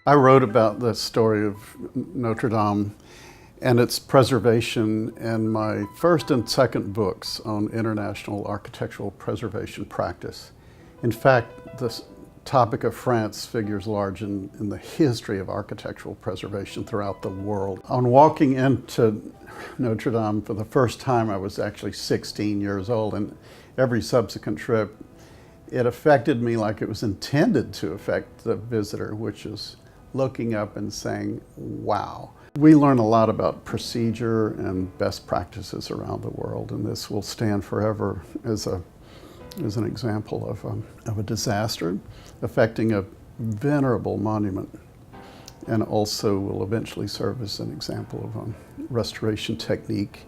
I wrote about the story of Notre Dame and its preservation in my first and second books on international architectural preservation practice. In fact, this topic of France figures large in the history of architectural preservation throughout the world. On walking into Notre Dame for the first time, I was actually 16 years old, and every subsequent trip, it affected me like it was intended to affect the visitor, which is looking up and saying, wow. We learn a lot about procedure and best practices around the world, and this will stand forever as an example of a disaster affecting a venerable monument, and also will eventually serve as an example of restoration technique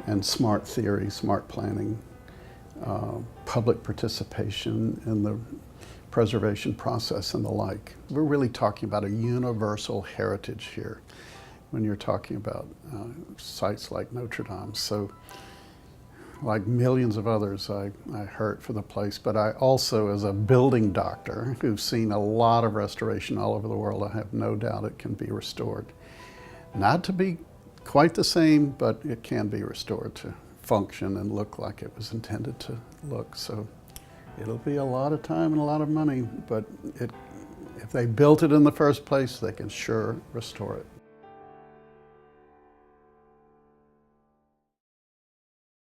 and smart theory, smart planning, public participation in the preservation process and the like. We're really talking about a universal heritage here when you're talking about sites like Notre Dame. So, like millions of others, I hurt for the place, but I also, as a building doctor who's seen a lot of restoration all over the world, I have no doubt it can be restored. Not to be quite the same, but it can be restored to function and look like it was intended to look. So it'll be a lot of time and a lot of money, but if they built it in the first place, they can sure restore it.